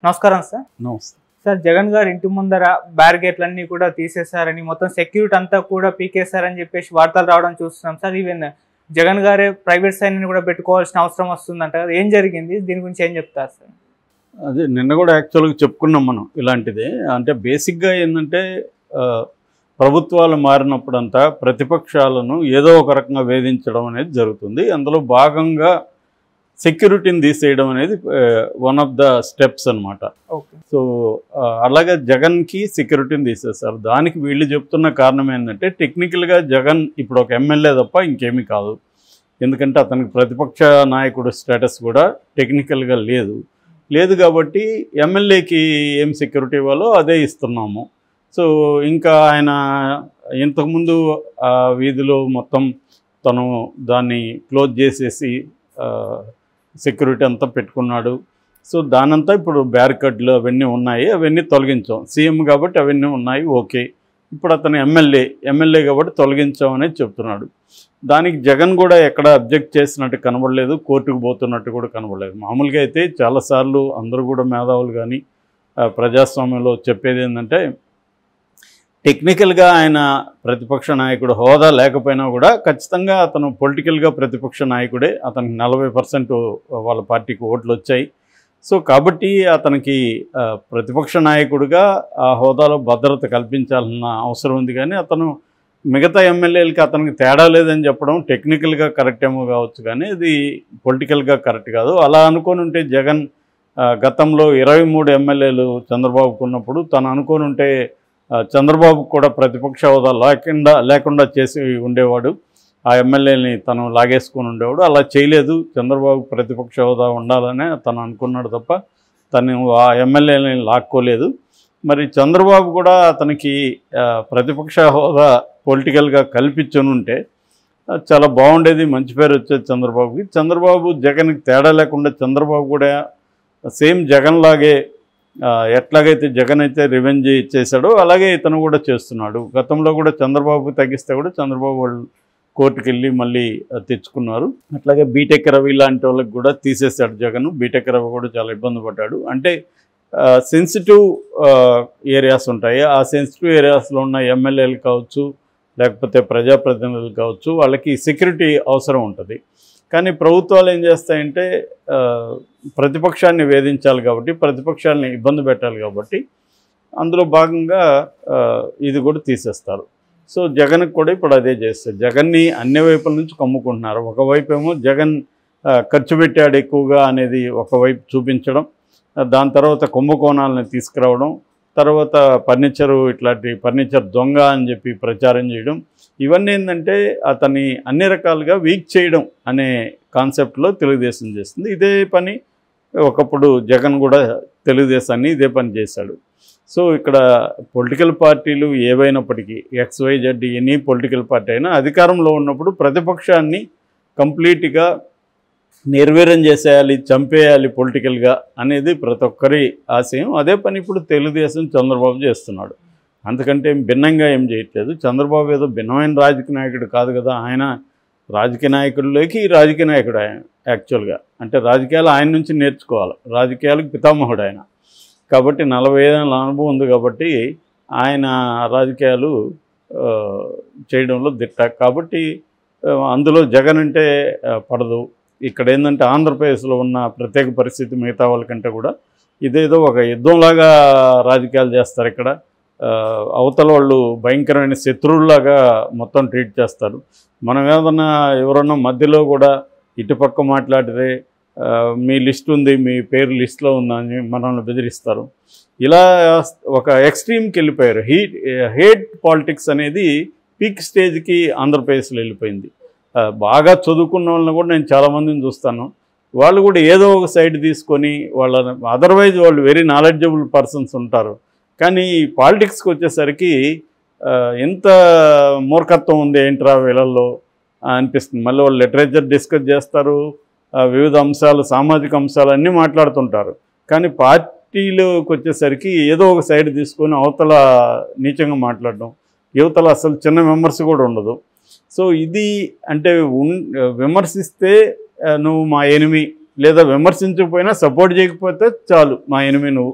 నమస్కారం సార్. నమస్తే సార్, జగన్ గారు ఇంటి ముందర బ్యారిగేట్లన్నీ కూడా తీసేశారని, మొత్తం సెక్యూరిటీ అంతా కూడా పీకేశారని చెప్పేసి వార్తలు రావడం చూస్తున్నాం సార్. ఈవెన్ జగన్ గారే ప్రైవేట్ సైన్యాన్ని కూడా పెట్టుకోవాల్సిన అవసరం వస్తుందంట కదా, ఏం జరిగింది? దీని గురించి ఏం చెప్తారు సార్? అదే నిన్న కూడా యాక్చువల్గా చెప్పుకున్నాం మనం ఇలాంటిదే. అంటే బేసిక్గా ఏంటంటే ప్రభుత్వాలు మారినప్పుడంతా ప్రతిపక్షాలను ఏదో ఒక రకంగా వేధించడం అనేది జరుగుతుంది. అందులో భాగంగా సెక్యూరిటీని తీసేయడం అనేది వన్ ఆఫ్ ద స్టెప్స్ అనమాట. ఓకే. సో అలాగే జగన్కి సెక్యూరిటీని తీసేస్తారు. దానికి వీళ్ళు చెప్తున్న కారణం ఏంటంటే టెక్నికల్గా జగన్ ఇప్పుడు ఒక ఎమ్మెల్యే తప్ప ఇంకేమీ కాదు. ఎందుకంటే అతనికి ప్రతిపక్ష నాయకుడు స్టేటస్ కూడా టెక్నికల్గా లేదు కాబట్టి ఎమ్మెల్యేకి ఏం సెక్యూరిటీ ఇవ్వాలో అదే ఇస్తున్నాము. సో ఇంకా ఆయన ఇంతకుముందు వీధిలో మొత్తం తను దాన్ని క్లోజ్ చేసేసి సెక్యూరిటీ అంతా పెట్టుకున్నాడు. సో దానంతా ఇప్పుడు బ్యారికేడ్లు అవన్నీ ఉన్నాయి, అవన్నీ తొలగించాం. సీఎం కాబట్టి అవన్నీ ఉన్నాయి, ఓకే. ఇప్పుడు అతను ఎమ్మెల్యే కాబట్టి తొలగించాం అనేది చెప్తున్నాడు. దానికి జగన్ కూడా ఎక్కడ అబ్జెక్ట్ చేసినట్టు కనబడలేదు, కోర్టుకు పోతున్నట్టు కూడా కనబడలేదు. మామూలుగా అయితే చాలాసార్లు అందరూ కూడా మేధావులు కానీ ప్రజాస్వామ్యంలో చెప్పేది ఏంటంటే టెక్నికల్గా ఆయన ప్రతిపక్ష నాయకుడు హోదా లేకపోయినా కూడా ఖచ్చితంగా అతను పొలిటికల్గా ప్రతిపక్ష నాయకుడే. అతనికి 40% వాళ్ళ పార్టీకి ఓట్లు వచ్చాయి. సో కాబట్టి అతనికి ప్రతిపక్ష నాయకుడిగా ఆ హోదాలో భద్రత కల్పించాలన్న అవసరం ఉంది. కానీ అతను మిగతా ఎమ్మెల్యేలకి అతనికి తేడా లేదని చెప్పడం టెక్నికల్గా కరెక్ట్ ఏమో కావచ్చు, కానీ ఇది పొలిటికల్గా కరెక్ట్ కాదు. అలా అనుకొని ఉంటే జగన్ గతంలో 23 ఎమ్మెల్యేలు చంద్రబాబుకు ఉన్నప్పుడు తను అనుకొని ఉంటే చంద్రబాబుకు కూడా ప్రతిపక్ష హోదా లేకుండా చేసి ఉండేవాడు. ఆ ఎమ్మెల్యేని తను లాగేసుకొని ఉండేవాడు. అలా చేయలేదు. చంద్రబాబు ప్రతిపక్ష హోదా ఉండాలనే తను అనుకున్నాడు తప్ప తను ఆ ఎమ్మెల్యేని లాక్కోలేదు. మరి చంద్రబాబు కూడా అతనికి ప్రతిపక్ష హోదా పొలిటికల్గా కల్పించనుంటే చాలా బాగుండేది, మంచి పేరు వచ్చేది చంద్రబాబుకి. చంద్రబాబు జగన్కి తేడా లేకుండా చంద్రబాబు కూడా సేమ్ జగన్ లాగే ఎట్లాగైతే జగన్ అయితే రివెంజ్ చేశాడో అలాగే ఇతను కూడా చేస్తున్నాడు. గతంలో కూడా చంద్రబాబు తగ్గిస్తే కూడా చంద్రబాబు వాళ్ళు కోర్టుకు వెళ్ళి మళ్ళీ తెచ్చుకున్నారు. అట్లాగే బీటెక్ రవి లాంటి వాళ్ళకి కూడా తీసేశాడు జగన్. బీటెక్ రవి కూడా చాలా ఇబ్బంది పడ్డాడు. అంటే సెన్సిటివ్ ఏరియాస్ ఉంటాయి. ఆ సెన్సిటివ్ ఏరియాస్లో ఉన్న ఎమ్మెల్యేలు కావచ్చు, లేకపోతే ప్రజాప్రతినిధులు కావచ్చు, వాళ్ళకి సెక్యూరిటీ అవసరం ఉంటుంది. కానీ ప్రభుత్వాలు ఏం చేస్తాయంటే ప్రతిపక్షాన్ని వేధించాలి కాబట్టి, ప్రతిపక్షాలని ఇబ్బంది పెట్టాలి కాబట్టి అందులో భాగంగా ఇది కూడా తీసేస్తారు. సో జగన్కి కూడా ఇప్పుడు అదే చేస్తారు. జగన్ని అన్ని వైపుల నుంచి కమ్ముకుంటున్నారు. ఒకవైపు ఏమో జగన్ ఖర్చు పెట్టాడు ఎక్కువగా అనేది ఒకవైపు చూపించడం, దాని తర్వాత కుంభకోణాలను తీసుకురావడం, తర్వాత ఇట్లాంటి ఫర్నిచర్ దొంగ అని చెప్పి ప్రచారం చేయడం, ఇవన్నీ ఏంటంటే అతన్ని అన్ని రకాలుగా వీక్ చేయడం అనే కాన్సెప్ట్లో తెలుగుదేశం చేస్తుంది. ఇదే పని ఒకప్పుడు జగన్ కూడా తెలుగుదేశాన్ని ఇదే పని చేశాడు. సో ఇక్కడ పొలిటికల్ పార్టీలు ఏవైనప్పటికీ XYZ ఎనీ పొలిటికల్ పార్టీ అయినా అధికారంలో ఉన్నప్పుడు ప్రతిపక్షాన్ని కంప్లీట్గా నిర్వీర్యం చేసేయాలి, చంపేయాలి పొలిటికల్గా అనేది ప్రతి ఒక్కరి ఆశయం. అదే పని ఇప్పుడు తెలుగుదేశం చంద్రబాబు చేస్తున్నాడు. అంతకంటే భిన్నంగా ఏం చేయట్లేదు. చంద్రబాబు ఏదో భిన్నమైన రాజకీయ నాయకుడు కాదు కదా. ఆయన రాజకీయ నాయకుల్లోకి రాజకీయ నాయకుడు ఆయన యాక్చువల్గా. అంటే రాజకీయాలు ఆయన నుంచి నేర్చుకోవాలి. రాజకీయాలకు పితామహుడు ఆయన కాబట్టి 40 ఏళ్ళ అనుభవం ఉంది కాబట్టి ఆయన రాజకీయాలు చేయడంలో దిట్ట కాబట్టి అందులో జగన్ అంటే పడదు. ఇక్కడ ఏంటంటే ఆంధ్రప్రదేశ్లో ఉన్న ప్రత్యేక పరిస్థితి మిగతా వాళ్ళకంటే కూడా ఇదేదో ఒక యుద్ధంలాగా రాజకీయాలు చేస్తారు. ఇక్కడ అవతల వాళ్ళు భయంకరమైన శత్రువులాగా మొత్తం ట్రీట్ చేస్తారు. మనం ఏదన్నా ఎవరన్నా మధ్యలో కూడా ఇటుపక్క మాట్లాడితే మీ లిస్ట్ ఉంది, మీ పేరు లిస్ట్లో ఉందని మనల్ని బెదిరిస్తారు. ఇలా ఒక ఎక్స్ట్రీమ్కి వెళ్ళిపోయారు. హేట్ పాలిటిక్స్ అనేది పీక్ స్టేజ్కి ఆంధ్రప్రదేశ్లో వెళ్ళిపోయింది. బాగా చదువుకున్న వాళ్ళని కూడా నేను చాలామందిని చూస్తాను. వాళ్ళు కూడా ఏదో ఒక సైడ్ తీసుకొని అదర్వైజ్ వాళ్ళు వెరీ నాలెడ్జబుల్ పర్సన్స్ ఉంటారు. కానీ పాలిటిక్స్కి వచ్చేసరికి ఎంత మూర్ఖత్వం ఉంది ఏంట్రా వీళ్ళల్లో అనిపిస్తుంది. మళ్ళీ వాళ్ళు లిటరేచర్ డిస్కస్ చేస్తారు, వివిధ అంశాలు, సామాజిక అంశాలు అన్నీ మాట్లాడుతుంటారు. కానీ పార్టీలోకి వచ్చేసరికి ఏదో ఒక సైడ్ తీసుకొని అవతల నీచంగా మాట్లాడడం, యువతల అసలు చిన్న విమర్శ కూడా ఉండదు. సో ఇది అంటే విమర్శిస్తే నువ్వు మా ఎనిమి లేదా విమర్శించకపోయినా సపోర్ట్ చేయకపోతే చాలు మా ఎనిమి నువ్వు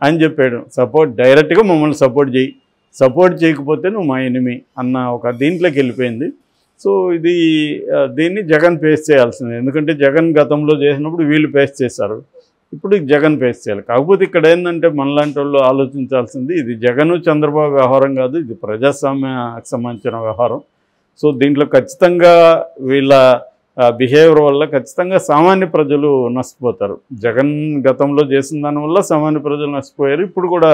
అని చెప్పాడు. డైరెక్ట్గా మమ్మల్ని సపోర్ట్ చేయి, సపోర్ట్ చేయకపోతే నువ్వు మా ఎనిమి అన్న ఒక దీంట్లోకి వెళ్ళిపోయింది. సో దీన్ని జగన్ ఫేస్ చేయాల్సింది. ఎందుకంటే జగన్ గతంలో చేసినప్పుడు వీళ్ళు ఫేస్ చేశారు, ఇప్పుడు జగన్ ఫేస్ చేయాలి. కాకపోతే ఇక్కడ ఏంటంటే మనలాంటి వాళ్ళు ఆలోచించాల్సింది, ఇది జగన్ చంద్రబాబు వ్యవహారం కాదు, ఇది ప్రజాస్వామ్యకు సంబంధించిన వ్యవహారం. సో దీంట్లో ఖచ్చితంగా వీళ్ళ బిహేవియర్ వల్ల ఖచ్చితంగా సామాన్య ప్రజలు నష్టపోతారు. జగన్ గతంలో చేసిన దానివల్ల సామాన్య ప్రజలు నష్టపోయారు, ఇప్పుడు కూడా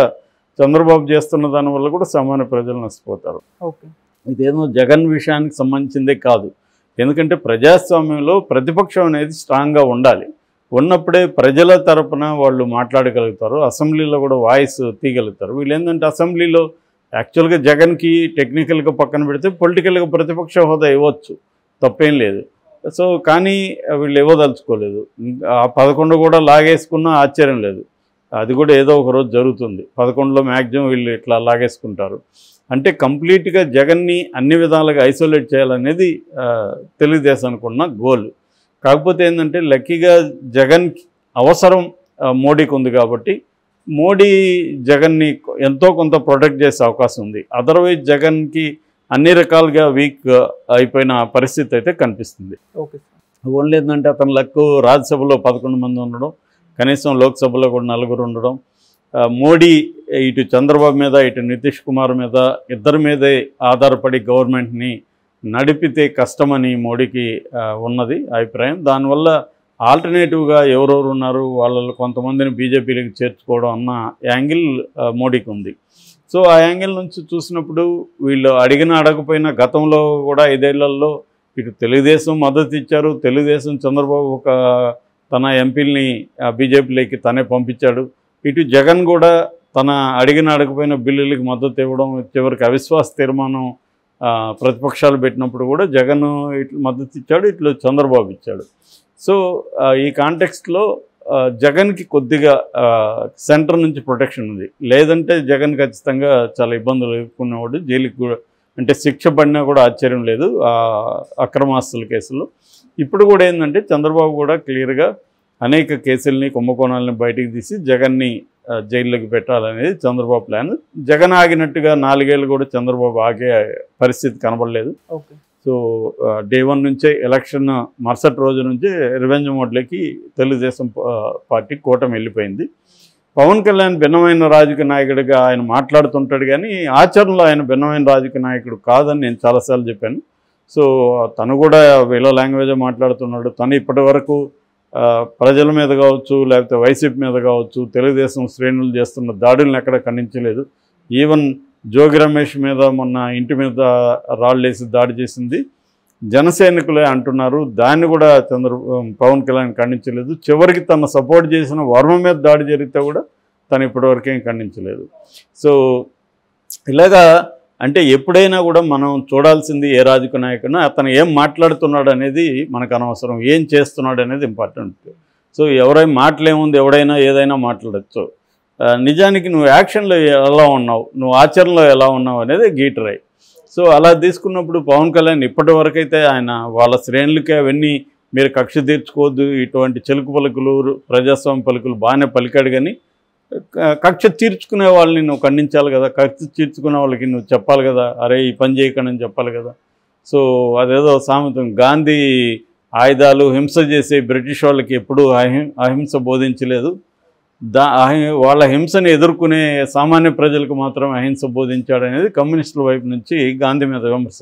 చంద్రబాబు చేస్తున్న దానివల్ల కూడా సామాన్య ప్రజలు నష్టపోతారు. ఓకే, ఇదేమో జగన్ విషయానికి సంబంధించిందే కాదు. ఎందుకంటే ప్రజాస్వామ్యంలో ప్రతిపక్షం అనేది స్ట్రాంగ్గా ఉండాలి. ఉన్నప్పుడే ప్రజల తరపున వాళ్ళు మాట్లాడగలుగుతారు, అసెంబ్లీలో కూడా వాయిస్ తీయగలుగుతారు. వీళ్ళు ఏంటంటే అసెంబ్లీలో యాక్చువల్గా జగన్కి టెక్నికల్గా పక్కన పెడితే పొలిటికల్గా ప్రతిపక్ష హోదా ఇవ్వచ్చు, తప్పేం లేదు. సో కానీ వీళ్ళు ఇవ్వదలుచుకోలేదు. ఆ 11 కూడా లాగేసుకున్నా ఆశ్చర్యం లేదు, అది కూడా ఏదో ఒక రోజు జరుగుతుంది. 11లో మ్యాక్సిమం వీళ్ళు ఇట్లా లాగేసుకుంటారు. అంటే కంప్లీట్గా జగన్ని అన్ని విధాలుగా ఐసోలేట్ చేయాలనేది తెలుగుదేశానికి ఉన్న గోల్. కాకపోతే ఏంటంటే లక్కీగా జగన్ అవసరం మోడీకి ఉంది కాబట్టి మోడీ జగన్ని ఎంతో కొంత ప్రొటెక్ట్ చేసే అవకాశం ఉంది. అదర్వైజ్ జగన్కి అన్ని రకాలుగా వీక్ అయిపోయిన పరిస్థితి అయితే కనిపిస్తుంది. ఓకే, ఓన్లీ ఏంటంటే అతని లక్కు రాజ్యసభలో 11 మంది ఉండడం, కనీసం లోక్సభలో కూడా 4 ఉండడం, మోడీ ఇటు చంద్రబాబు మీద ఇటు నితీష్ కుమార్ మీద ఇద్దరి మీదే ఆధారపడి గవర్నమెంట్ని నడిపితే కష్టమని మోడీకి ఉన్నది అభిప్రాయం. దానివల్ల ఆల్టర్నేటివ్గా ఎవరెవరు ఉన్నారు వాళ్ళలో కొంతమందిని బీజేపీలోకి చేర్చుకోవడం అన్న యాంగిల్ మోడీకి ఉంది. సో ఆ యాంగిల్ నుంచి చూసినప్పుడు వీళ్ళు అడగకపోయినా గతంలో కూడా 5 ఏళ్లలో ఇటు తెలుగుదేశం మద్దతు ఇచ్చారు. తెలుగుదేశం చంద్రబాబు తన ఎంపీలని బీజేపీలోకి తనే పంపించాడు. ఇటు జగన్ కూడా తన అడగకపోయిన బిల్లులకి మద్దతు ఇవ్వడం, చివరికి అవిశ్వాస తీర్మానం ప్రతిపక్షాలు పెట్టినప్పుడు కూడా జగన్ ఇట్లా మద్దతు ఇచ్చాడు, ఇట్లా చంద్రబాబు ఇచ్చాడు. సో ఈ కాంటెక్స్ట్లో జగన్కి కొద్దిగా సెంటర్ నుంచి ప్రొటెక్షన్ ఉంది. లేదంటే జగన్ ఖచ్చితంగా చాలా ఇబ్బందులు ఎదుర్కొనేవాడు, జైలుకి కూడా అంటే శిక్ష పడినా కూడా ఆశ్చర్యం లేదు అక్రమాస్తుల కేసులో. ఇప్పుడు కూడా ఏంటంటే చంద్రబాబు కూడా క్లియర్గా అనేక కేసుల్ని కుంభకోణాలని బయటికి తీసి జగన్ని జైల్లోకి పెట్టాలనేది చంద్రబాబు ప్లాన్. జగన్ ఆగినట్టుగా 4 ఏళ్ళు కూడా చంద్రబాబు ఆగే పరిస్థితి కనబడలేదు. ఓకే, సో డే 1 నుంచే ఎలక్షన్ మరుసటి రోజు నుంచి రివెంజ్ మోడ్లోకి తెలుగుదేశం పార్టీ కూటమి వెళ్ళిపోయింది. పవన్ కళ్యాణ్ భిన్నమైన రాజకీయ నాయకుడిగా ఆయన మాట్లాడుతుంటాడు, కానీ ఆచరణలో ఆయన భిన్నమైన రాజకీయ నాయకుడు కాదని నేను చాలాసార్లు చెప్పాను. సో తను కూడా వీళ్ళ లాంగ్వేజ్ మాట్లాడుతున్నాడు. తను ఇప్పటి వరకు ప్రజల మీద కావచ్చు, లేకపోతే వైసీపీ మీద కావచ్చు, తెలుగుదేశం శ్రేణులు చేస్తున్న దాడులను ఎక్కడ ఖండించలేదు. ఈవెన్ జోగి రమేష్ మీద మొన్న ఇంటి మీద రాళ్ళేసి దాడి చేసింది జనసైనికులే అంటున్నారు, దాన్ని కూడా పవన్ కళ్యాణ్ ఖండించలేదు. చివరికి తను సపోర్ట్ చేసిన వర్మ మీద దాడి జరిగితే కూడా తను ఇప్పటివరకేం ఖండించలేదు. సో ఇలాగా అంటే ఎప్పుడైనా కూడా మనం చూడాల్సింది ఏ రాజకీయ నాయకుడినా అతను ఏం మాట్లాడుతున్నాడు అనేది మనకు అనవసరం, ఏం చేస్తున్నాడు అనేది ఇంపార్టెంట్. సో ఎవరైనా మాటలేముంది, ఎవడైనా ఏదైనా మాట్లాడచ్చు. నిజానికి నువ్వు యాక్షన్లో ఎలా ఉన్నావు, నువ్వు ఆచరణలో ఎలా ఉన్నావు అనేది గీటరై. సో అలా తీసుకున్నప్పుడు పవన్ కళ్యాణ్ ఇప్పటి వరకైతే ఆయన వాళ్ళ శ్రేణులకి అవన్నీ మీరు కక్ష తీర్చుకోవద్దు, ఇటువంటి చెలుకు పలుకులు ప్రజాస్వామ్య పలుకులు బాగానే పలికాడు, కానీ కక్ష తీర్చుకునే వాళ్ళని నువ్వు ఖండించాలి కదా, కక్ష తీర్చుకునే వాళ్ళకి నువ్వు చెప్పాలి కదా, అరే ఈ పని చేయకండి అని చెప్పాలి కదా. సో అదేదో సామెతం, గాంధీ ఆయుధాలు హింస చేసే బ్రిటిష్ వాళ్ళకి ఎప్పుడూ అహింస బోధించలేదు, వాళ్ళ హింసని ఎదుర్కొనే సామాన్య ప్రజలకు మాత్రం అహింస బోధించాడు అనేది కమ్యూనిస్టుల వైపు నుంచి గాంధీ మీద విమర్శ.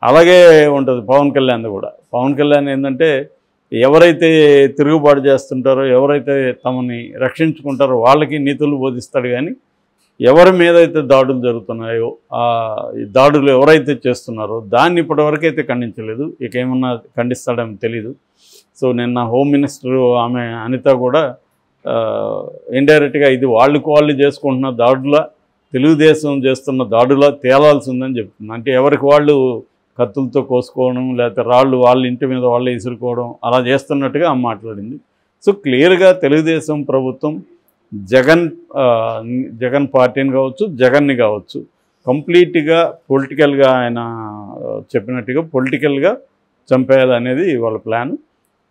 అలాగే ఉంటుంది పవన్ కళ్యాణ్ కూడా. పవన్ కళ్యాణ్ ఏంటంటే ఎవరైతే తిరుగుబాటు చేస్తుంటారో, ఎవరైతే తమని రక్షించుకుంటారో వాళ్ళకి నీతులు బోధిస్తాడు, కానీ ఎవరి మీద అయితే దాడులు జరుగుతున్నాయో ఆ దాడులు ఎవరైతే చేస్తున్నారో దాన్ని ఇప్పటివరకైతే ఖండించలేదు. ఇక ఏమన్నా ఖండిస్తాడని తెలీదు. సో నిన్న హోమ్ మినిస్టర్ ఆమె అనిత కూడా ఇండైరెక్ట్గా ఇది వాళ్ళు చేసుకుంటున్న దాడుల, తెలుగుదేశం చేస్తున్న దాడులా తేలాల్సి ఉందని చెప్తుంది. అంటే ఎవరికి వాళ్ళు కత్తులతో కోసుకోవడం, లేకపోతే రాళ్ళు వాళ్ళ ఇంటి మీద వాళ్ళే ఇసురుకోవడం అలా చేస్తున్నట్టుగా ఆమె మాట్లాడింది. సో క్లియర్గా తెలుగుదేశం ప్రభుత్వం జగన్ పార్టీని కావచ్చు, జగన్ని కావచ్చు కంప్లీట్గా పొలిటికల్గా ఆయన చెప్పినట్టుగా పొలిటికల్గా చంపేయాలనేది వాళ్ళ ప్లాన్.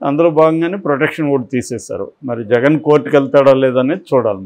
అందులో భాగంగానే ప్రొటెక్షన్ కూడా తీసేశారు. మరి జగన్ కోర్టుకు వెళ్తాడా లేదనేది చూడాలి.